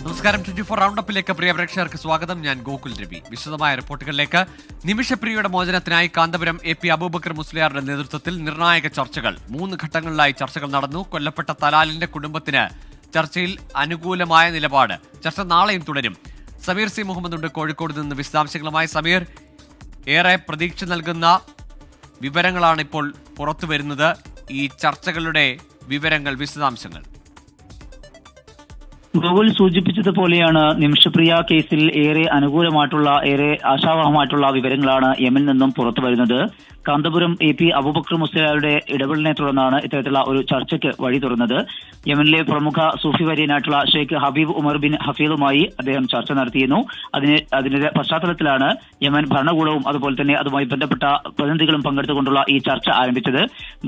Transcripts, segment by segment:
നമസ്കാരം. 24 റൗണ്ടപ്പിലേക്ക് പ്രിയ പ്രേക്ഷകർക്ക് സ്വാഗതം. ഞാൻ ഗോകുൽ രവി. വിശദമായ റിപ്പോർട്ടുകളിലേക്ക്. നിമിഷപ്രിയയുടെ മോചനത്തിനായി കാന്തപുരം AP അബൂബക്കർ മുസ്ലിയാരുടെ നേതൃത്വത്തിൽ നിർണായക ചർച്ചകൾ 3 ഘട്ടങ്ങളിലായി ചർച്ചകൾ നടന്നു. കൊല്ലപ്പെട്ട തലാലിന്റെ കുടുംബത്തിന് ചർച്ചയിൽ അനുകൂലമായ നിലപാട്. ചർച്ച നാളെയും തുടരും. സമീർ സി മുഹമ്മദ് ഉണ്ട് കോഴിക്കോട് നിന്ന് വിശദാംശങ്ങളുമായി. സമീർ, ഏറെ പ്രതീക്ഷ നൽകുന്ന വിവരങ്ങളാണ് ഇപ്പോൾ പുറത്തു വരുന്നത്. ഈ ചർച്ചകളുടെ വിവരങ്ങൾ, വിശദാംശങ്ങൾ. ഗൂഗിൾ സൂചിപ്പിച്ചതുപോലെയാണ് നിമിഷപ്രിയ കേസിൽ ഏറെ അനുകൂലമായിട്ടുള്ള, ഏറെ ആശാവഹമായിട്ടുള്ള വിവരങ്ങളാണ് യമനിൽ നിന്നും പുറത്തു വരുന്നത്. കാന്തപുരം AP അബൂബക്കർ മുസ്ലിയാരുടെ ഇടപെടലിനെ തുടർന്നാണ് ഇത്തരത്തിലുള്ള ഒരു ചർച്ചയ്ക്ക് വഴി തുറന്നത്. യമനിലെ പ്രമുഖ സൂഫി വര്യനായിട്ടുള്ള ഷെയ്ഖ് ഹബീബ് ഉമർ ബിൻ ഹഫീദുമായി അദ്ദേഹം ചർച്ച നടത്തിയിരുന്നു. അതിന്റെ പശ്ചാത്തലത്തിലാണ് യമൻ ഭരണകൂടവും അതുപോലെ തന്നെ അതുമായി ബന്ധപ്പെട്ട പ്രതിനിധികളും പങ്കെടുത്തുകൊണ്ടുള്ള ഈ ചർച്ച ആരംഭിച്ചത്.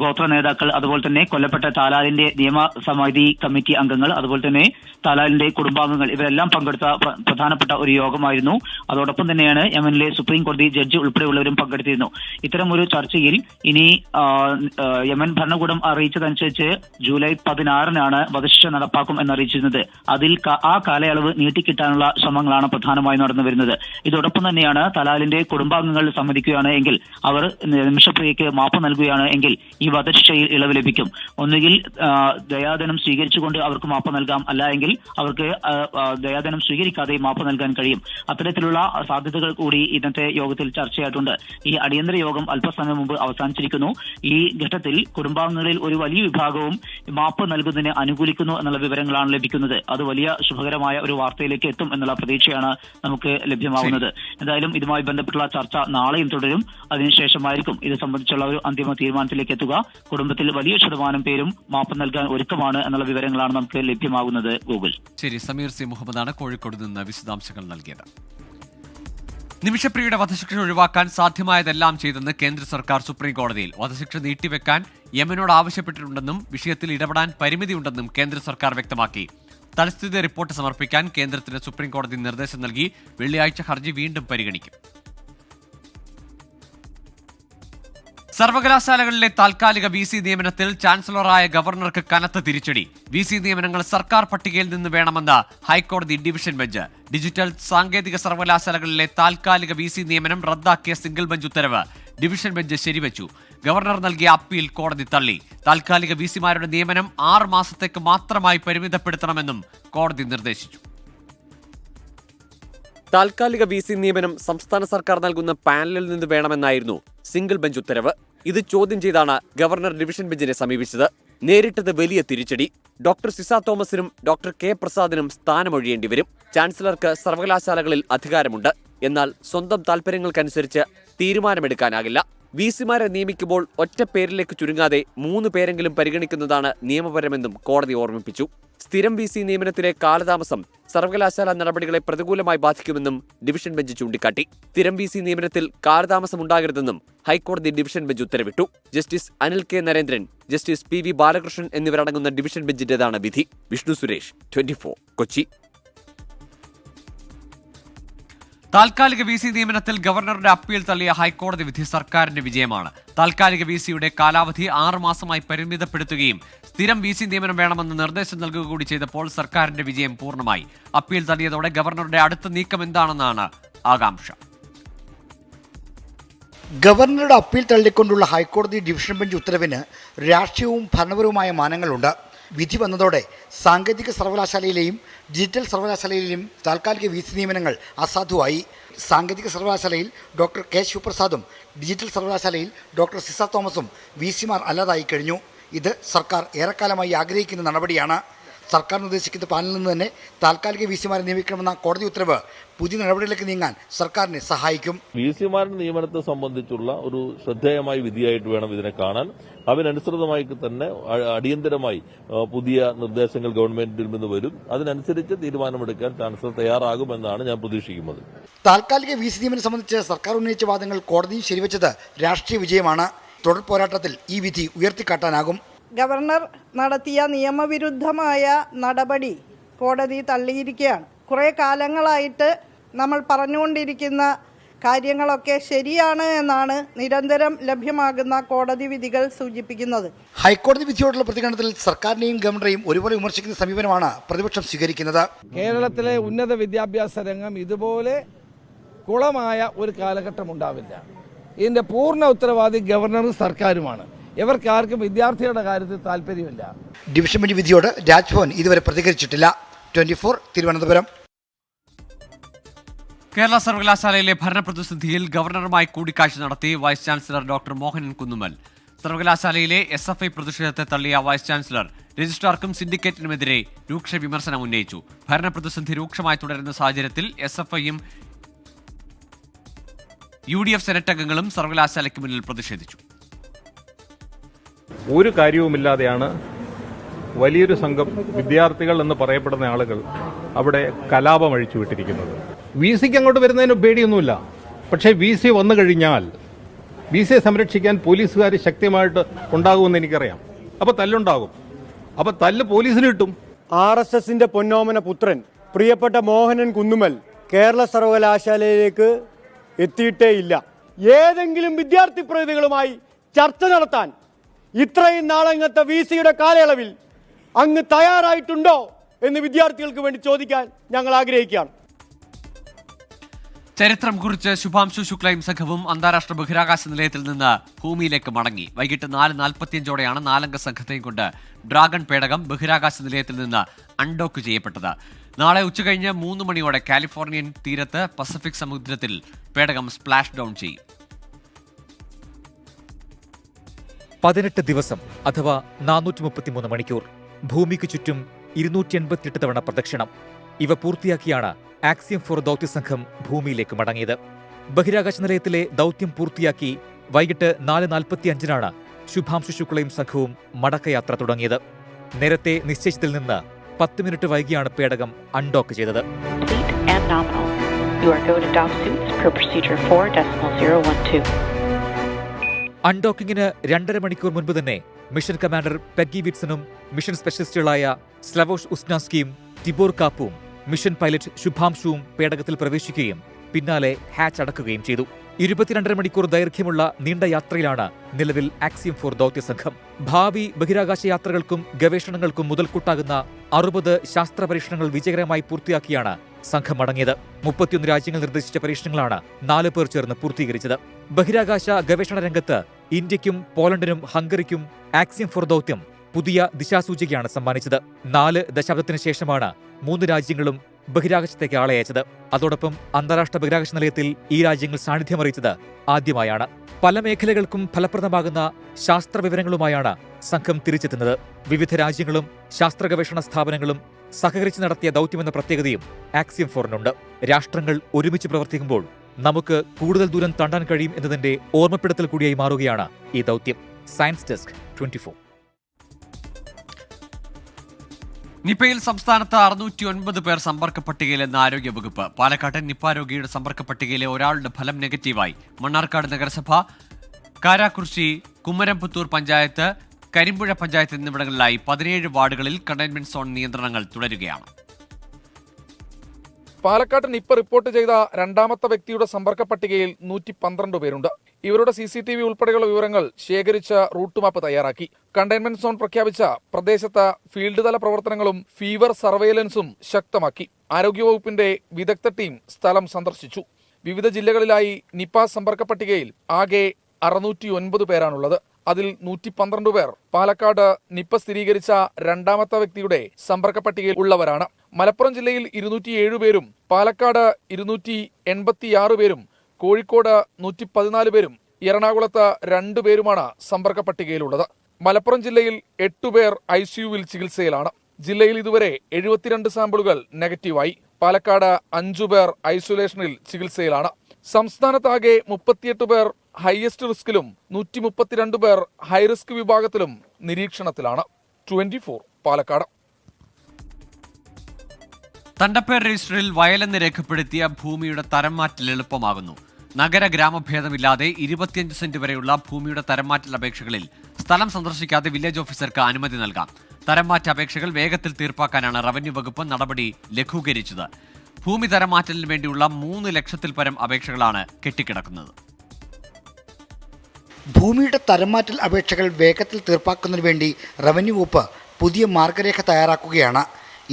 ഗോത്ര നേതാക്കൾ, അതുപോലെ തന്നെ കൊല്ലപ്പെട്ട താലാലിന്റെ നിയമസമിതി കമ്മിറ്റി അംഗങ്ങൾ, അതുപോലെ തന്നെ താലാലിന്റെ കുടുംബാംഗങ്ങൾ, ഇവരെല്ലാം പങ്കെടുത്ത പ്രധാനപ്പെട്ട ഒരു യോഗമായിരുന്നു. അതോടൊപ്പം തന്നെയാണ് യമനിലെ സുപ്രീം കോടതി ജഡ്ജി ഉൾപ്പെടെയുള്ളവരും പങ്കെടുത്തിരുന്നു. ഇത്തരം ഒരു ചർച്ചയിൽ ഇനി യമൻ ഭരണകൂടം അറിയിച്ചതനുസരിച്ച് ജൂലൈ 16-നാണ് വധശിക്ഷ നടപ്പാക്കും എന്നറിയിച്ചിരുന്നത്. അതിൽ ആ കാലയളവ് നീട്ടിക്കിട്ടാനുള്ള ശ്രമങ്ങളാണ് പ്രധാനമായി നടന്നു വരുന്നത്. ഇതോടൊപ്പം തന്നെയാണ് തലാലിന്റെ കുടുംബാംഗങ്ങൾ സമ്മതിക്കുകയാണ് എങ്കിൽ, അവർ നിമിഷപ്രിയയ്ക്ക് മാപ്പ് നൽകുകയാണ് എങ്കിൽ ഈ വധശിക്ഷയിൽ ഇളവ് ലഭിക്കും. ഒന്നുകിൽ ദയാദനം സ്വീകരിച്ചുകൊണ്ട് അവർക്ക് മാപ്പ് നൽകാം, അല്ല എങ്കിൽ അവർക്ക് ദയാദനം സ്വീകരിക്കാതെ മാപ്പ് നൽകാൻ കഴിയും. അത്തരത്തിലുള്ള സാധ്യതകൾ കൂടി ഇന്നത്തെ യോഗത്തിൽ ചർച്ചയായിട്ടുണ്ട്. ഈ അടിയന്തര യോഗം അല്പസമയം മുമ്പ് അവസാനിച്ചിരിക്കുന്നു. ഈ ഘട്ടത്തിൽ കുടുംബാംഗങ്ങളിൽ ഒരു വലിയ വിഭാഗവും മാപ്പ് നൽകുന്നതിന് അനുകൂലിക്കുന്നു എന്നുള്ള വിവരങ്ങളാണ് ലഭിക്കുന്നത്. അത് വലിയ ശുഭകരമായ ഒരു വാർത്തയിലേക്ക് എത്തും എന്നുള്ള പ്രതീക്ഷയാണ് നമുക്ക് ലഭ്യമാവുന്നത്. എന്തായാലും ഇതുമായി ബന്ധപ്പെട്ടുള്ള ചർച്ച നാളെയും തുടരും. അതിനുശേഷമായിരിക്കും ഇത് സംബന്ധിച്ചുള്ള ഒരു അന്തിമ തീരുമാനത്തിലേക്ക് എത്തുക. കുടുംബത്തിൽ വലിയ ശതമാനം പേരും മാപ്പ് നൽകാൻ ഒരുക്കമാണ് എന്നുള്ള വിവരങ്ങളാണ് നമുക്ക് ലഭ്യമാകുന്നത്. ഗൂഗിൾ. ശരി, സമീർ സി മുഹമ്മദാണ് കോഴിക്കോട് നിന്ന് വിശദാംശങ്ങൾ നൽകിയത്. നിമിഷപ്രിയയുടെ വധശിക്ഷ ഒഴിവാക്കാൻ സാധ്യമായതെല്ലാം ചെയ്തെന്ന് കേന്ദ്ര സർക്കാർ സുപ്രീം കോടതിയിൽ. വധശിക്ഷ നീട്ടിവെക്കാൻ യമനോട് ആവശ്യപ്പെട്ടിട്ടുണ്ടെന്നും വിഷയത്തിൽ ഇടപെടാൻ പരിമിതിയുണ്ടെന്നും കേന്ദ്ര സർക്കാർ വ്യക്തമാക്കി. തൽസ്ഥിതി റിപ്പോർട്ട് സമർപ്പിക്കാൻ കേന്ദ്രത്തിന് സുപ്രീം കോടതി നിർദ്ദേശം നൽകി. വെള്ളിയാഴ്ച ഹർജി വീണ്ടും പരിഗണിക്കും. സർവകലാശാലകളിലെ താൽക്കാലിക VC നിയമനത്തിൽ ചാൻസലറായ ഗവർണർക്ക് കനത്ത തിരിച്ചടി. VC നിയമനങ്ങൾ സർക്കാർ പട്ടികയിൽ നിന്ന് വേണമെന്ന് ഹൈക്കോടതി ഡിവിഷൻ ബെഞ്ച്. ഡിജിറ്റൽ സാങ്കേതിക സർവകലാശാലകളിലെ താൽക്കാലിക VC നിയമനം റദ്ദാക്കിയ സിംഗിൾ ബെഞ്ച് ഉത്തരവ് ഡിവിഷൻ ബെഞ്ച് ശരിവച്ചു. ഗവർണർ നൽകിയ അപ്പീൽ കോടതി തള്ളി. താൽക്കാലിക VCമാരുടെ നിയമനം 6 മാസത്തേക്ക് മാത്രമായി പരിമിതപ്പെടുത്തണമെന്നും കോടതി നിർദ്ദേശിച്ചു. താൽക്കാലിക VC നിയമനം സംസ്ഥാന സർക്കാർ നൽകുന്ന പാനലിൽ നിന്ന് വേണമെന്നായിരുന്നു സിംഗിൾ ബെഞ്ച് ഉത്തരവ്. ഇത് ചോദ്യം ചെയ്താണ് ഗവർണർ ഡിവിഷൻ ബെഞ്ചിനെ സമീപിച്ചത്. നേരിട്ടത് വലിയ തിരിച്ചടി. ഡോക്ടർ സിസ തോമസിനും ഡോക്ടർ K പ്രസാദിനും സ്ഥാനമൊഴിയേണ്ടി വരും. ചാൻസലർക്ക് സർവകലാശാലകളിൽ അധികാരമുണ്ട്. എന്നാൽ സ്വന്തം താൽപര്യങ്ങൾക്കനുസരിച്ച് തീരുമാനമെടുക്കാനാകില്ല. VCമാരെ നിയമിക്കുമ്പോൾ ഒറ്റ പേരിലേക്ക് ചുരുങ്ങാതെ 3 പേരെങ്കിലും പരിഗണിക്കുന്നതാണ് നിയമപരമെന്നും കോടതി ഓർമ്മിപ്പിച്ചു. സ്ഥിരം VC നിയമനത്തിലെ കാലതാമസം സർവകലാശാല നടപടികളെ പ്രതികൂലമായി ബാധിക്കുമെന്നും ഡിവിഷൻ ബെഞ്ച് ചൂണ്ടിക്കാട്ടി. സ്ഥിരം VC നിയമനത്തിൽ കാലതാമസം ഉണ്ടാകരുതെന്നും ഹൈക്കോടതി ഡിവിഷൻ ബെഞ്ച് ഉത്തരവിട്ടു. Justice Anil K Narendran, justice PV Balakrishnan എന്നിവരടങ്ങുന്ന ഡിവിഷൻ ബെഞ്ചിന്റേതാണ് വിധി. വിഷ്ണു സുരേഷ്, 24, കൊച്ചി. താൽക്കാലിക VC നിയമനത്തിൽ ഗവർണറുടെ അപ്പീൽ തള്ളിയ ഹൈക്കോടതി വിധി സർക്കാരിന്റെ വിജയമാണ്. താൽക്കാലിക VCയുടെ കാലാവധി 6 മാസമായി പരിമിതപ്പെടുത്തുകയും സ്ഥിരം VC നിയമനം വേണമെന്ന് നിർദ്ദേശം നൽകുക കൂടി ചെയ്തപ്പോൾ സർക്കാരിന്റെ വിജയം പൂർണ്ണമായി. അപ്പീൽ തള്ളിയതോടെ ഗവർണറുടെ അടുത്ത നീക്കം എന്താണെന്നാണ് ആകാംക്ഷ. ഗവർണറുടെ അപ്പീൽ തള്ളിക്കൊണ്ടുള്ള ഹൈക്കോടതി ഡിവിഷൻ ബെഞ്ച് ഉത്തരവിന് രാഷ്ട്രീയവും ഭരണപരവുമായ മാനങ്ങളുണ്ട്. വിധി വന്നതോടെ സാങ്കേതിക സർവകലാശാലയിലെയും ഡിജിറ്റൽ സർവകലാശാലയിലെയും താൽക്കാലിക VC നിയമനങ്ങൾ അസാധുവായി. സാങ്കേതിക സർവകലാശാലയിൽ ഡോക്ടർ K ശിവപ്രസാദും ഡിജിറ്റൽ സർവകലാശാലയിൽ ഡോക്ടർ സിസ തോമസും VCമാർ അല്ലാതായി കഴിഞ്ഞു. ഇത് സർക്കാർ ഏറെക്കാലമായി ആഗ്രഹിക്കുന്ന നടപടിയാണ്. സർക്കാർ നിർദ്ദേശിക്കുന്ന പാനലിൽ നിന്ന് തന്നെ താൽക്കാലിക VCമാരെ നിയമിക്കണമെന്ന കോടതി ഉത്തരവ് പുതിയ നടപടികളിലേക്ക് നീങ്ങാൻ സർക്കാരിനെ സഹായിക്കും. VCമാരുടെ നിയമനത്തെ സംബന്ധിച്ചുള്ള ഒരു ശ്രദ്ധേയമായ വിധിയായിട്ട് വേണം ഇതിനെ കാണാൻ. അതിനനുസൃതമായി തന്നെ അടിയന്തരമായി പുതിയ നിർദ്ദേശങ്ങൾ ഗവൺമെന്റിൽ നിന്ന് വരും. അതിനനുസരിച്ച് തീരുമാനമെടുക്കാൻ ചാൻസലർ തയ്യാറാകുമെന്നാണ് ഞാൻ പ്രതീക്ഷിക്കുന്നത്. താൽക്കാലിക VC നിയമനം സംബന്ധിച്ച് സർക്കാർ ഉന്നയിച്ച വാദങ്ങൾ കോടതിയിൽ ശരിവെച്ചത് രാഷ്ട്രീയ വിജയമാണ്. തുടർ പോരാട്ടത്തിൽ ഈ വിധി ഉയർത്തിക്കാട്ടാനാകും. ഗവർണർ നടത്തിയ നിയമവിരുദ്ധമായ നടപടി കോടതി തള്ളിയിരിക്കുകയാണ്. കുറേ കാലങ്ങളായിട്ട് നമ്മൾ പറഞ്ഞുകൊണ്ടിരിക്കുന്ന കാര്യങ്ങളൊക്കെ ശരിയാണ് എന്നാണ് നിരന്തരം ലഭ്യമാകുന്ന കോടതി വിധികൾ സൂചിപ്പിക്കുന്നത്. ഹൈക്കോടതി വിധിയോടുള്ള പ്രതികരണത്തിൽ സർക്കാരിനെയും ഗവർണറെയും ഒരുപോലെ വിമർശിക്കുന്ന സമീപനമാണ് പ്രതിപക്ഷം സ്വീകരിക്കുന്നത്. കേരളത്തിലെ ഉന്നത വിദ്യാഭ്യാസ രംഗം ഇതുപോലെ കുളമായ ഒരു കാലഘട്ടം ഉണ്ടാവില്ല. ഇതിന്റെ പൂർണ്ണ ഉത്തരവാദി ഗവർണറും സർക്കാരുമാണ്. ഇവർക്കാർക്കും വിദ്യാർത്ഥികളുടെ കാര്യത്തിൽ താല്പര്യമില്ല. ഡിവിഷൻ ബെഞ്ച് വിധിയോട് രാജ്ഭവൻ ഇതുവരെ പ്രതികരിച്ചിട്ടില്ല. 24 തിരുവനന്തപുരം. കേരള സർവകലാശാലയിലെ ഭരണപ്രതിസന്ധിയിൽ ഗവർണറുമായി കൂടിക്കാഴ്ച നടത്തി vice chancellor doctor Mohanan Kunnummal. സർവകലാശാലയിലെ SFI പ്രതിഷേധത്തെ തള്ളിയ വൈസ് ചാൻസലർ രജിസ്ട്രാർക്കും സിൻഡിക്കേറ്റിനുമെതിരെ രൂക്ഷ വിമർശനം ഉന്നയിച്ചു. ഭരണപ്രതിസന്ധി രൂക്ഷമായി തുടരുന്ന സാഹചര്യത്തിൽ SFIയും UDF സെനറ്റ് അംഗങ്ങളും സർവകലാശാലയ്ക്ക് മുന്നിൽ പ്രതിഷേധിച്ചു. ഒരു കാര്യവുമില്ലാതെയാണ് വലിയൊരു സംഘം വിദ്യാർത്ഥികൾ എന്ന് പറയപ്പെടുന്ന ആളുകൾ അവിടെ കലാപം അഴിച്ചുവിട്ടിരിക്കുന്നത്. VCക്ക് അങ്ങോട്ട് വരുന്നതിന് പേടിയൊന്നുമില്ല. പക്ഷേ VC വന്നു കഴിഞ്ഞാൽ VCയെ സംരക്ഷിക്കാൻ പോലീസുകാർ ശക്തിയായിട്ട് ഉണ്ടാകുമെന്ന് എനിക്കറിയാം. അപ്പോൾ തല്ലുണ്ടാകും. അപ്പോൾ തല്ല് പോലീസിന് കിട്ടും. RSSന്റെ പൊന്നോമന പുത്രൻ പ്രിയപ്പെട്ട മോഹനൻ കുന്നുമ്മൽ കേരള സർവകലാശാലയിലേക്ക് എത്തിയിട്ടേയില്ല. ഏതെങ്കിലും വിദ്യാർത്ഥി പ്രതിനിധികളുമായി ചർച്ച നടത്താൻ ഇത്രയും നാളങ്ങത്തെ VCയുടെ കാലയളവിൽ അങ്ങ് തയ്യാറായിട്ടുണ്ടോ എന്ന് വിദ്യാർത്ഥികൾക്ക് വേണ്ടി ചോദിക്കാൻ ഞങ്ങൾ ആഗ്രഹിക്കുകയാണ്. ചരിത്രം കുറിച്ച് ശുഭാംശു ശുക്ലയും സംഘവും അന്താരാഷ്ട്ര ബഹിരാകാശ നിലയത്തിൽ നിന്ന് ഭൂമിയിലേക്ക് മടങ്ങി. വൈകിട്ട് 4:45 4 സംഘത്തെയും കൊണ്ട് ഡ്രാഗൺ പേടകം ബഹിരാകാശ നിലയത്തിൽ നിന്ന് അൺഡോക്ക് ചെയ്യപ്പെട്ടത്. നാളെ ഉച്ചകഴിഞ്ഞ് 3 മണിയോടെ കാലിഫോർണിയൻ തീരത്ത് പസഫിക് സമുദ്രത്തിൽ പേടകം സ്പ്ലാഷ് ഡൗൺ ചെയ്യും. 18 ദിവസം അഥവാ 433 മണിക്കൂർ, ഭൂമിക്ക് ചുറ്റും 288 തവണ പ്രദക്ഷിണം. ഇവ പൂർത്തിയാക്കിയാണ് ആക്സിയം 4 ദൗത്യസംഘം ഭൂമിയിലേക്ക് മടങ്ങിയത്. ബഹിരാകാശ നിലയത്തിലെ ദൗത്യം പൂർത്തിയാക്കി വൈകിട്ട് 4:45 ശുഭാംശു ശുക്ലയും സംഘവും മടക്കയാത്ര തുടങ്ങിയത്. നേരത്തെ നിശ്ചയിച്ചതിൽ നിന്ന് 10 മിനിറ്റ് വൈകിയാണ് പേടകം അൺഡോക്ക് ചെയ്തത്. അൺഡോക്കിങ്ങിന് 2.5 മണിക്കൂർ മുൻപ് തന്നെ മിഷൻ കമാൻഡർ പെഗ്ഗി വിറ്റ്സണും മിഷൻ സ്പെഷ്യലിസ്റ്റുകളായ സ്ലവോഷ് ഉസ്നാസ്കിയും ടിബോർ കാപ്പും മിഷൻ പൈലറ്റ് ശുഭാംശുവും പേടകത്തിൽ പ്രവേശിക്കുകയും പിന്നാലെ ഹാച്ച് അടക്കുകയും ചെയ്തു. 22 മണിക്കൂർ ദൈർഘ്യമുള്ള നീണ്ട യാത്രയിലാണ് നിലവിൽ ആക്സിയം 4 ദൗത്യസംഘം. ഭാവി ബഹിരാകാശ യാത്രകൾക്കും ഗവേഷണങ്ങൾക്കും മുതൽക്കൂട്ടാകുന്ന 60 ശാസ്ത്ര പരീക്ഷണങ്ങൾ വിജയകരമായി പൂർത്തിയാക്കിയാണ് സംഘം മടങ്ങിയത്. 31 രാജ്യങ്ങൾ നിർദ്ദേശിച്ച പരീക്ഷണങ്ങളാണ് 4 പേർ ചേർന്ന് പൂർത്തീകരിച്ചത്. ബഹിരാകാശ ഗവേഷണ രംഗത്ത് ഇന്ത്യയ്ക്കും പോളണ്ടിനും ഹംഗറിക്കും ആക്സിയം 4 ദൗത്യം പുതിയ ദിശാസൂചികയാണ് സമ്മാനിച്ചത്. 4 ദശാബ്ദത്തിന് ശേഷമാണ് 3 രാജ്യങ്ങളും ബഹിരാകാശത്തേക്ക് ആളെ അയച്ചത്. അതോടൊപ്പം അന്താരാഷ്ട്ര ബഹിരാകാശ നിലയത്തിൽ ഈ രാജ്യങ്ങൾ സാന്നിധ്യമറിയിച്ചത് ആദ്യമായാണ്. പല മേഖലകൾക്കും ഫലപ്രദമാകുന്ന ശാസ്ത്ര വിവരങ്ങളുമായാണ് സംഘം തിരിച്ചെത്തുന്നത്. വിവിധ രാജ്യങ്ങളും ശാസ്ത്ര ഗവേഷണ സ്ഥാപനങ്ങളും സഹകരിച്ച് നടത്തിയ ദൗത്യമെന്ന പ്രത്യേകതയും ആക്സിയം 4-നുണ്ട്. രാഷ്ട്രങ്ങൾ ഒരുമിച്ച് പ്രവർത്തിക്കുമ്പോൾ നമുക്ക് കൂടുതൽ ദൂരം താണ്ടാൻ കഴിയും എന്നതിന്റെ ഓർമ്മപ്പെടുത്തൽ കൂടിയായി മാറുകയാണ് ഈ ദൗത്യം. Science desk 24. നിപയിൽ സംസ്ഥാനത്ത് 609 പേർ സമ്പർക്ക പട്ടികയിലെന്ന് ആരോഗ്യവകുപ്പ്. പാലക്കാട്ടെ നിപ രോഗിയുടെ സമ്പർക്ക പട്ടികയിലെ ഒരാളുടെ ഫലം നെഗറ്റീവായി. മണ്ണാർക്കാട് നഗരസഭ, കാരാകുർശി, കുമ്മരംപുത്തൂർ പഞ്ചായത്ത്, കരിമ്പുഴ പഞ്ചായത്ത് എന്നിവിടങ്ങളിലായി 17 വാർഡുകളിൽ കണ്ടെയ്ൻമെന്റ് സോൺ നിയന്ത്രണങ്ങൾ തുടരുകയാണ്. പാലക്കാട് നിപ്പ റിപ്പോർട്ട് ചെയ്ത രണ്ടാമത്തെ വ്യക്തിയുടെ സമ്പർക്ക പട്ടികയിൽ 112 പേരുണ്ട്. ഇവരുടെ CCTV ഉൾപ്പെടെയുള്ള വിവരങ്ങൾ ശേഖരിച്ച് റൂട്ട് മാപ്പ് തയ്യാറാക്കി. കണ്ടെയ്ൻമെന്റ് സോൺ പ്രഖ്യാപിച്ച പ്രദേശത്ത് ഫീൽഡ് തല പ്രവർത്തനങ്ങളും ഫീവർ സർവൈലൻസും ശക്തമാക്കി. ആരോഗ്യവകുപ്പിന്റെ വിദഗ്ധ ടീം സ്ഥലം സന്ദർശിച്ചു. വിവിധ ജില്ലകളിലായി നിപ സമ്പർക്ക പട്ടികയിൽ ആകെ 609 പേരാണുള്ളത്. അതിൽ 112 പേർ പാലക്കാട് നിപ്പ സ്ഥിരീകരിച്ച രണ്ടാമത്തെ വ്യക്തിയുടെ സമ്പർക്ക പട്ടികയിൽ ഉള്ളവരാണ്. മലപ്പുറം ജില്ലയിൽ 207 പേരും പാലക്കാട് 286 പേരും കോഴിക്കോട് 114 പേരും എറണാകുളത്ത് 2 പേരുമാണ് സമ്പർക്ക പട്ടികയിലുള്ളത്. മലപ്പുറം ജില്ലയിൽ 8 പേർ ICUവിൽ ചികിത്സയിലാണ്. ജില്ലയിൽ ഇതുവരെ 72 സാമ്പിളുകൾ നെഗറ്റീവായി. പാലക്കാട് 5 പേർ ഐസൊലേഷനിൽ ചികിത്സയിലാണ്. സംസ്ഥാനത്താകെ 38 പേർ ഹയസ്റ്റ് റിസ്കിലും 132 പേർ ഹൈറിസ്ക് വിഭാഗത്തിലും നിരീക്ഷണത്തിലാണ്. 24 പാലക്കാട്. തണ്ടപ്പേർ രജിസ്റ്ററിൽ വയലെന്ന് രേഖപ്പെടുത്തിയ ഭൂമിയുടെ തരം മാറ്റൽ എളുപ്പമാകുന്നു. നഗര ഗ്രാമഭേദമില്ലാതെ 25 സെന്റ് വരെയുള്ള ഭൂമിയുടെ തരംമാറ്റൽ അപേക്ഷകളിൽ സ്ഥലം സന്ദർശിക്കാതെ വില്ലേജ് ഓഫീസർക്ക് അനുമതി നൽകാം. തരംമാറ്റ അപേക്ഷകൾ വേഗത്തിൽ തീർപ്പാക്കാനാണ് റവന്യൂ വകുപ്പ് നടപടി ലഘൂകരിച്ചത്. ഭൂമി തരംമാറ്റലിന് വേണ്ടിയുള്ള 3 ലക്ഷത്തിൽ പരം അപേക്ഷകളാണ് കെട്ടിക്കിടക്കുന്നത്. ഭൂമിയുടെ തരംമാറ്റൽ അപേക്ഷകൾ വേഗത്തിൽ തീർപ്പാക്കുന്നതിന് വേണ്ടി റവന്യൂ വകുപ്പ് പുതിയ മാർഗരേഖ തയ്യാറാക്കുകയാണ്.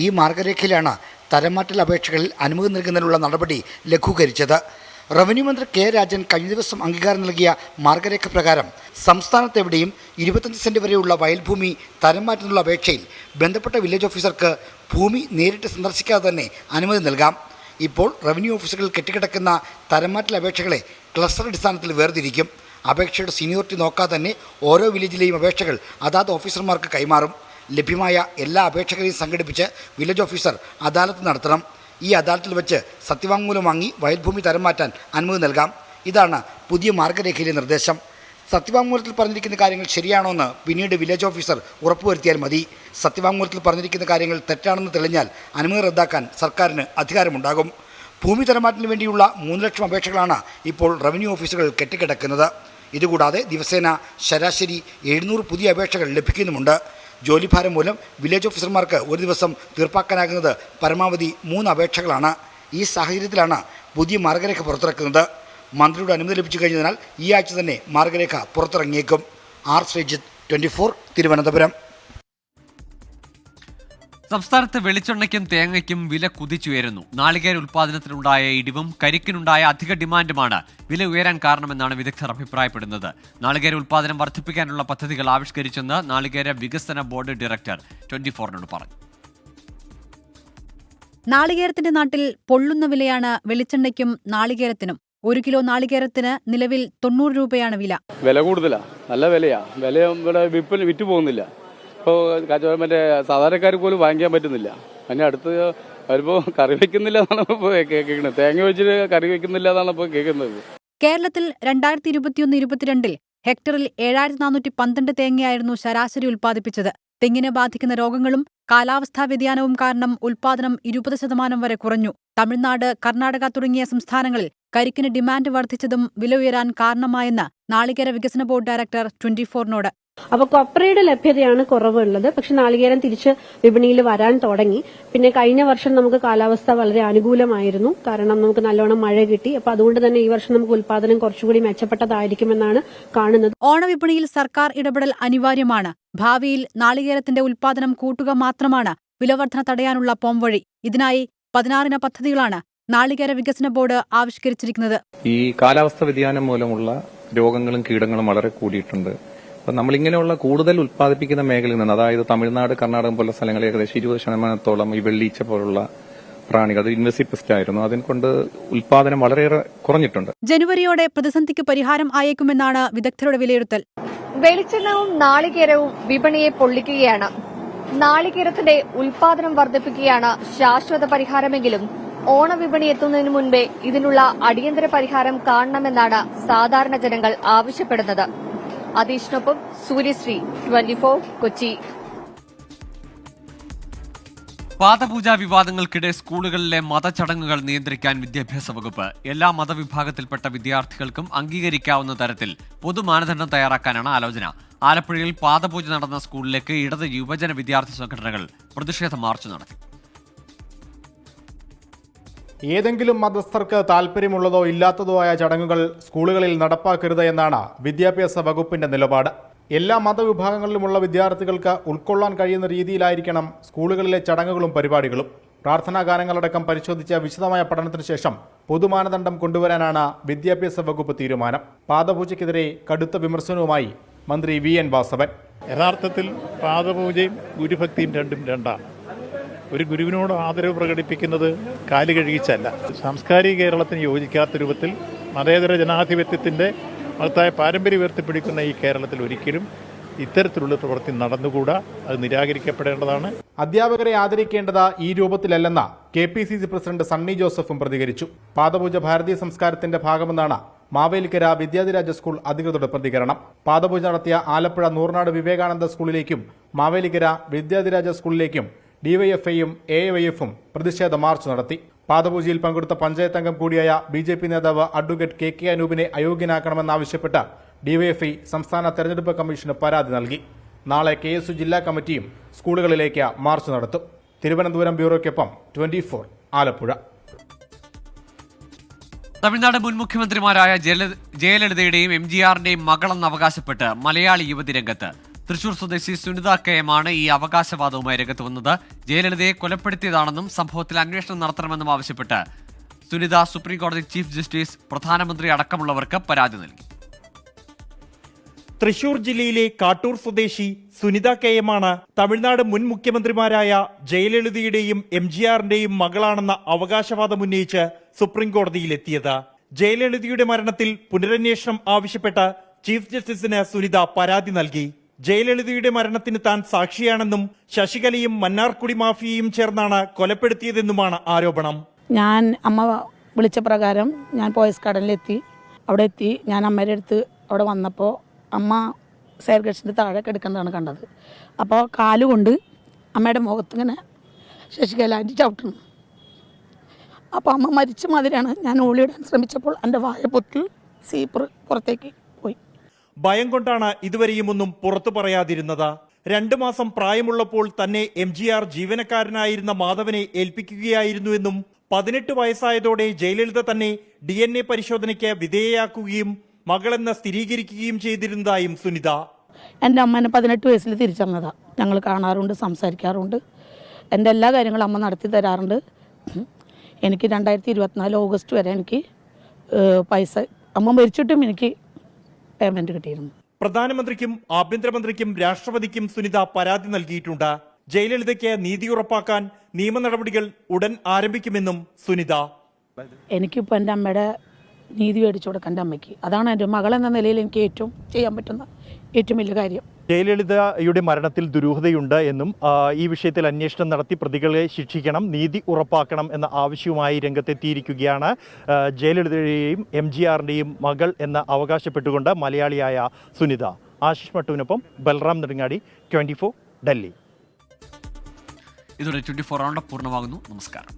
ഈ മാർഗരേഖയിലാണ് തരംമാറ്റൽ അപേക്ഷകളിൽ അനുമതി നൽകുന്നതിനുള്ള നടപടി ലഘൂകരിച്ചത്. റവന്യൂ മന്ത്രി കെ രാജൻ കഴിഞ്ഞ ദിവസം അംഗീകാരം നൽകിയ മാർഗരേഖ പ്രകാരം സംസ്ഥാനത്തെവിടെയും 25 സെന്റ് വരെയുള്ള വയൽഭൂമി തരംമാറ്റുന്നതിനുള്ള അപേക്ഷയിൽ ബന്ധപ്പെട്ട വില്ലേജ് ഓഫീസർക്ക് ഭൂമി നേരിട്ട് സന്ദർശിക്കാതെ തന്നെ അനുമതി നൽകാം. ഇപ്പോൾ റവന്യൂ ഓഫീസുകളിൽ കെട്ടിക്കിടക്കുന്ന തരംമാറ്റൽ അപേക്ഷകളെ ക്ലസ്റ്റർ അടിസ്ഥാനത്തിൽ വേർതിരിക്കും. അപേക്ഷയുടെ സീനിയോറിറ്റി നോക്കാതെ തന്നെ ഓരോ വില്ലേജിലെയും അപേക്ഷകൾ അതാത് ഓഫീസർമാർക്ക് കൈമാറും. ലഭ്യമായ എല്ലാ അപേക്ഷകളെയും സംഘടിപ്പിച്ച് വില്ലേജ് ഓഫീസർ അദാലത്ത് നടത്തണം. ഈ അദാലത്തിൽ വെച്ച് സത്യവാങ്മൂലം വാങ്ങി വയൽഭൂമി തരം മാറ്റാൻ അനുമതി നൽകാം. ഇതാണ് പുതിയ മാർഗരേഖയിലെ നിർദ്ദേശം. സത്യവാങ്മൂലത്തിൽ പറഞ്ഞിരിക്കുന്ന കാര്യങ്ങൾ ശരിയാണോ എന്ന് പിന്നീട് വില്ലേജ് ഓഫീസർ ഉറപ്പുവരുത്തിയാൽ മതി. സത്യവാങ്മൂലത്തിൽ പറഞ്ഞിരിക്കുന്ന കാര്യങ്ങൾ തെറ്റാണെന്ന് തെളിഞ്ഞാൽ അനുമതി റദ്ദാക്കാൻ സർക്കാരിന് അധികാരമുണ്ടാകും. ഭൂമി തരംമാറ്റത്തിന് വേണ്ടിയുള്ള 3 ലക്ഷം അപേക്ഷകളാണ് ഇപ്പോൾ റവന്യൂ ഓഫീസുകൾ കെട്ടിക്കിടക്കുന്നത്. ഇതുകൂടാതെ ദിവസേന ശരാശരി 700 പുതിയ അപേക്ഷകൾ ലഭിക്കുന്നുമുണ്ട്. ജോലിഭാരം മൂലം വില്ലേജ് ഓഫീസർമാർക്ക് ഒരു ദിവസം തീർപ്പാക്കാനാകുന്നത് പരമാവധി 3 അപേക്ഷകളാണ്. ഈ സാഹചര്യത്തിലാണ് പുതിയ മാർഗരേഖ പുറത്തിറക്കുന്നത്. മന്ത്രിയുടെ അനുമതി ലഭിച്ചു കഴിഞ്ഞതിനാൽ ഈ ആഴ്ച തന്നെ മാർഗരേഖ പുറത്തിറങ്ങിയേക്കും. ആർ ശ്രീജിത്ത്, 24, തിരുവനന്തപുരം. സംസ്ഥാനത്ത് വെളിച്ചെണ്ണയ്ക്കും തേങ്ങയ്ക്കും വില കുതിച്ചുയരുന്നു. നാളികേര ഉൽപ്പാദനത്തിനുണ്ടായ ഇടിവും കരിക്കിനുണ്ടായ അധിക ഡിമാൻഡുമാണ് വില ഉയരാൻ കാരണമെന്നാണ് വിദഗ്ധർ അഭിപ്രായപ്പെടുന്നത്. നാളികേര ഉൽപ്പാദനം വർദ്ധിപ്പിക്കാനുള്ള പദ്ധതികൾ ആവിഷ്കരിച്ചെന്ന് നാളികേര വികസന ബോർഡ് ഡയറക്ടർ 24നോട് പറഞ്ഞു. നാളികേരത്തിന്റെ നാട്ടിൽ പൊള്ളുന്ന വിലയാണ് വെളിച്ചെണ്ണയ്ക്കും നാളികേരത്തിനും. 1 കിലോ നാളികേരത്തിന് നിലവിൽ 90 രൂപയാണ് വില. വില കൂടുതലാ, നല്ല വിലയാ. വില ഇവിടെ വിറ്റ് പോകുന്നില്ല. ഇപ്പോൾ മറ്റേ സാധാരണക്കാർക്ക് പോലും വാങ്ങിക്കാൻ പറ്റുന്നില്ല. അതിന് അടുത്ത് അവരിപ്പോൾ കറി വയ്ക്കുന്നില്ല എന്നാണ് ഇപ്പോൾ കേൾക്കുന്നത്. തേങ്ങ വെച്ചിട്ട് കറി വയ്ക്കുന്നില്ല എന്നാണ് ഇപ്പോൾ കേൾക്കുന്നത്. കേരളത്തിൽ 2021-22 ഹെക്ടറിൽ 7412 തേങ്ങയായിരുന്നു ശരാശരി ഉൽപ്പാദിപ്പിച്ചത്. തെങ്ങിനെ ബാധിക്കുന്ന രോഗങ്ങളും കാലാവസ്ഥാ വ്യതിയാനവും കാരണം ഉൽപ്പാദനം 20% വരെ കുറഞ്ഞു. തമിഴ്നാട്, കർണാടക തുടങ്ങിയ സംസ്ഥാനങ്ങളിൽ കരിക്കിന് ഡിമാൻഡ് വർദ്ധിച്ചതും വില ഉയരാൻ കാരണമായെന്ന് നാളികേര വികസന ബോർഡ് ഡയറക്ടർ 24നോട്. അപ്പോൾ കൊപ്രയുടെ ലഭ്യതയാണ് കുറവുള്ളത്. പക്ഷെ നാളികേരം തിരിച്ച് വിപണിയിൽ വരാൻ തുടങ്ങി. പിന്നെ കഴിഞ്ഞ വർഷം നമുക്ക് കാലാവസ്ഥ വളരെ അനുകൂലമായിരുന്നു. കാരണം നമുക്ക് നല്ലോണം മഴ കിട്ടി. അപ്പൊ അതുകൊണ്ട് തന്നെ ഈ വർഷം നമുക്ക് ഉൽപ്പാദനം കുറച്ചുകൂടി മെച്ചപ്പെട്ടതായിരിക്കുമെന്നാണ് കാണുന്നത്. ഓണവിപണിയിൽ സർക്കാർ ഇടപെടൽ അനിവാര്യമാണ്. ഭാവിയിൽ നാളികേരത്തിന്റെ ഉൽപ്പാദനം കൂട്ടുക മാത്രമാണ് വിലവർധന തടയാനുള്ള പോംവഴി. ഇതിനായി 16 പദ്ധതികളാണ് നാളികേര വികസന ബോർഡ് ആവിഷ്കരിച്ചിരിക്കുന്നത്. ഈ കാലാവസ്ഥ വ്യതിയാനം മൂലമുള്ള രോഗങ്ങളും കീടങ്ങളും വളരെ കൂടിയിട്ടുണ്ട്. അപ്പോൾ നമ്മളിങ്ങനെയുള്ള കൂടുതൽ ഉൽപ്പാദിപ്പിക്കുന്ന മേഖലയിൽ നിന്ന്, അതായത് തമിഴ്നാട്, കർണാടകം പോലുള്ള സ്ഥലങ്ങളിൽ ഏകദേശം 20% ഈ വെള്ളീച്ച പോലുള്ള പ്രാണികൾ, അത് ഇൻവെസീവ് പെസ്റ്റ് ആയിരുന്നു. അതിനെക്കൊണ്ട് ഉൽപ്പാദനം വളരെയേറെ കുറഞ്ഞിട്ടുണ്ട്. ജനുവരിയോടെ പ്രതിസന്ധിക്ക് പരിഹാരം ആയേക്കുമെന്നാണ് വിദഗ്ധരുടെ വിലയിരുത്തൽ. വെളിച്ചെണ്ണവും നാളികേരവും വിപണിയെ പൊള്ളിക്കുകയാണ്. നാളികേരത്തിന്റെ ഉൽപ്പാദനം വർദ്ധിപ്പിക്കുകയാണ് ശാശ്വത പരിഹാരമെങ്കിലും ഓണവിപണി എത്തുന്നതിനു മുൻപേ ഇതിനുള്ള അടിയന്തര പരിഹാരം കാണണമെന്നാണ് സാധാരണ ജനങ്ങൾ ആവശ്യപ്പെടുന്നത്. അതീഷിനൊപ്പം സൂര്യശ്രീ, 24, കൊച്ചി. പാദപൂജാ വിവാദങ്ങൾക്കിടെ സ്കൂളുകളിലെ മതചടങ്ങുകൾ നിയന്ത്രിക്കാൻ വിദ്യാഭ്യാസ വകുപ്പ് എല്ലാ മതവിഭാഗത്തിൽപ്പെട്ട വിദ്യാർത്ഥികൾക്കും അംഗീകരിക്കാവുന്ന തരത്തിൽ പൊതുമാനദണ്ഡം തയ്യാറാക്കാനാണ് ആലോചന. ആലപ്പുഴയിൽ പാദപൂജ നടന്ന സ്കൂളിലേക്ക് ഇടത് യുവജന വിദ്യാർത്ഥി സംഘടനകൾ പ്രതിഷേധ മാർച്ച് നടത്തി. ഏതെങ്കിലും മതസ്ഥർക്ക് താല്പര്യമുള്ളതോ ഇല്ലാത്തതോ ആയ ചടങ്ങുകൾ സ്കൂളുകളിൽ നടപ്പാക്കരുത് എന്നാണ് വിദ്യാഭ്യാസ വകുപ്പിന്റെ നിലപാട്. എല്ലാ മതവിഭാഗങ്ങളിലുമുള്ള വിദ്യാർത്ഥികൾക്ക് ഉൾക്കൊള്ളാൻ കഴിയുന്ന രീതിയിലായിരിക്കണം സ്കൂളുകളിലെ ചടങ്ങുകളും പരിപാടികളും. പ്രാർത്ഥനാ ഗാനങ്ങളടക്കം പരിശോധിച്ച വിശദമായ പഠനത്തിന് ശേഷം പൊതുമാനദണ്ഡം കൊണ്ടുവരാനാണ് വിദ്യാഭ്യാസ വകുപ്പ് തീരുമാനം. പാദപൂജയ്ക്കെതിരെ കടുത്ത വിമർശനവുമായി മന്ത്രി VN വാസവൻ. യഥാർത്ഥത്തിൽ പാദപൂജയും ഗുരുഭക്തിയും രണ്ടും രണ്ടാണ്. ഒരു ഗുരുവിനോട് ആദരവ് പ്രകടിപ്പിക്കുന്നത് കാല് കഴുകിച്ചല്ല. സാംസ്കാരിക കേരളത്തിന് യോജിക്കാത്ത രൂപത്തിൽ മതേതര ജനാധിപത്യത്തിൻ്റെ മഹത്തായ പാരമ്പര്യം ഉയർത്തിപ്പിടിക്കുന്ന ഈ കേരളത്തിൽ ഒരിക്കലും ഇത്തരത്തിലുള്ള പ്രവൃത്തി നടന്നുകൂടാ. അത് നിരാകരിക്കപ്പെടേണ്ടതാണ്. അധ്യാപകരെ ആദരിക്കേണ്ടത് ഈ രൂപത്തിലല്ലെന്ന് KPCC പ്രസിഡന്റ് സണ്ണി ജോസഫും പ്രതികരിച്ചു. പാദപൂജ ഭാരതീയ സംസ്കാരത്തിന്റെ ഭാഗമെന്നാണ് മാവേലിക്കര വിദ്യാധിരാജ സ്കൂൾ അധികൃതരുടെ പ്രതികരണം. പാദപൂജ നടത്തിയ ആലപ്പുഴ നൂർനാട് വിവേകാനന്ദ സ്കൂളിലേക്കും മാവേലിക്കര വിദ്യാധിരാജ സ്കൂളിലേക്കും DYFIയും AYFും പ്രതിഷേധ മാർച്ച് നടത്തി. പാദപൂജയിൽ പങ്കെടുത്ത പഞ്ചായത്ത് അംഗം കൂടിയായ BJP നേതാവ് അഡ്വക്കേറ്റ് KK അനൂപിനെ അയോഗ്യനാക്കണമെന്നാവശ്യപ്പെട്ട് DYFI സംസ്ഥാന തെരഞ്ഞെടുപ്പ് കമ്മീഷന് പരാതി നൽകി. നാളെ KSU ജില്ലാ കമ്മിറ്റിയും സ്കൂളുകളിലേക്ക് മാർച്ച് നടത്തും. തിരുവനന്തപുരം ബ്യൂറോയ്ക്കൊപ്പം 24 ആലപ്പുഴ. തമിഴ്നാട് മുൻ മുഖ്യമന്ത്രിമാരായ ജയലളിതയുടെയും MGRന്റെയും മകളെന്ന് അവകാശപ്പെട്ട് മലയാളി യുവതി രംഗത്ത്. തൃശൂർ സ്വദേശി സുനിത KM ആണ് ഈ അവകാശവാദവുമായി രംഗത്ത് വന്നത്. ജയലളിതയെ കൊലപ്പെടുത്തിയതാണെന്നും സംഭവത്തിൽ അന്വേഷണം നടത്തണമെന്നും ആവശ്യപ്പെട്ട് സുനിത സുപ്രീംകോടതി ചീഫ് ജസ്റ്റിസ്, പ്രധാനമന്ത്രി അടക്കമുള്ളവർക്ക് പരാതി നൽകി. തൃശൂർ ജില്ലയിലെ കാട്ടൂർ സ്വദേശി സുനിത KM ആണ് തമിഴ്നാട് മുൻ മുഖ്യമന്ത്രിമാരായ ജയലളിതയുടെയും MGRന്റെയും മകളാണെന്ന അവകാശവാദം ഉന്നയിച്ച് സുപ്രീം കോടതിയിലെത്തിയത്. ജയലളിതയുടെ മരണത്തിൽ പുനരന്വേഷണം ആവശ്യപ്പെട്ട് ചീഫ് ജസ്റ്റിസിന് സുനിത പരാതി നൽകി. ജയലളിതയുടെ മരണത്തിന് താൻ സാക്ഷിയാണെന്നും ശശികലയും മന്നാർക്കുടി മാഫിയയും ചേർന്നാണ് കൊലപ്പെടുത്തിയതെന്നുമാണ് ആരോപണം. ഞാൻ അമ്മ വിളിച്ച പ്രകാരം ഞാൻ പോയസ് ഗാർഡനിലെത്തി. അവിടെ എത്തി ഞാൻ അമ്മയുടെ അടുത്ത് അവിടെ വന്നപ്പോൾ അമ്മ സയർഗേഷൻ്റെ താഴെ കിടക്കുന്നതാണ് കണ്ടത്. അപ്പോൾ കാലുകൊണ്ട് അമ്മയുടെ മുഖത്തിങ്ങനെ ശശികല ചവിട്ടുന്നു. അപ്പോൾ അമ്മ മരിച്ച മാതിരിയാണ്. ഞാൻ ഓളിയിടാൻ ശ്രമിച്ചപ്പോൾ എൻ്റെ വായ പൊത്തി സീപ്പർ പുറത്തേക്ക് പോയി. ഭയം കൊണ്ടാണ് ഇതുവരെയും ഒന്നും പുറത്തു പറയാതിരുന്നത്. 2 മാസം പ്രായമുള്ളപ്പോൾ തന്നെ MGR ജീവനക്കാരനായിരുന്ന മാധവനെ ഏൽപ്പിക്കുകയായിരുന്നുവെന്നും 18 വയസ്സായതോടെ ജയലളിത തന്നെ DNA പരിശോധനയ്ക്ക് വിധേയയാക്കുകയും മകളെന്ന് സ്ഥിരീകരിക്കുകയും ചെയ്തിരുന്നതായും സുനിത. എൻ്റെ അമ്മേനെ 18 വയസ്സിൽ തിരിച്ചറിഞ്ഞതാണ്. ഞങ്ങൾ കാണാറുണ്ട്, സംസാരിക്കാറുണ്ട്. എൻ്റെ എല്ലാ കാര്യങ്ങളും അമ്മ നടത്തി തരാറുണ്ട്. എനിക്ക് 2024 ഓഗസ്റ്റ് വരെ എനിക്ക് പൈസ അമ്മ മരിച്ചിട്ടും എനിക്ക് പേയ്മെൻറ്റ് കിട്ടിയിരുന്നു. പ്രധാനമന്ത്രിക്കും ആഭ്യന്തരമന്ത്രിക്കും രാഷ്ട്രപതിക്കും സുനിത പരാതി നൽകിയിട്ടുണ്ട്. ജയലളിതയ്ക്ക് നീതി ഉറപ്പാക്കാൻ നിയമ നടപടികൾ ഉടൻ ആരംഭിക്കുമെന്നും സുനിത. എനിക്കിപ്പോൾ എൻ്റെ അമ്മയുടെ നീതി മേടിച്ചു കൊടുക്കാൻ എൻ്റെ അമ്മയ്ക്ക്. അതാണ് എൻ്റെ മകളെന്ന നിലയിൽ എനിക്ക് ഏറ്റവും ചെയ്യാൻ പറ്റുന്ന ഏറ്റവും വലിയ കാര്യം. ജയലളിതയുടെ മരണത്തിൽ ദുരൂഹതയുണ്ട് എന്നും ഈ വിഷയത്തിൽ അന്വേഷണം നടത്തി പ്രതികളെ ശിക്ഷിക്കണം, നീതി ഉറപ്പാക്കണം എന്ന ആവശ്യവുമായി രംഗത്തെത്തിയിരിക്കുകയാണ് ജയലളിതയുടെയും MGRന്റെയും മകൾ എന്ന് അവകാശപ്പെട്ടുകൊണ്ട് മലയാളിയായ സുനിത. ആശിഷ് മട്ടുവിനൊപ്പം ബൽറാം നെടുങ്ങാടി, 24 ഡൽഹി. ഇതോടെ 24 റൗണ്ട് പൂർണ്ണമാകുന്നു. നമസ്കാരം.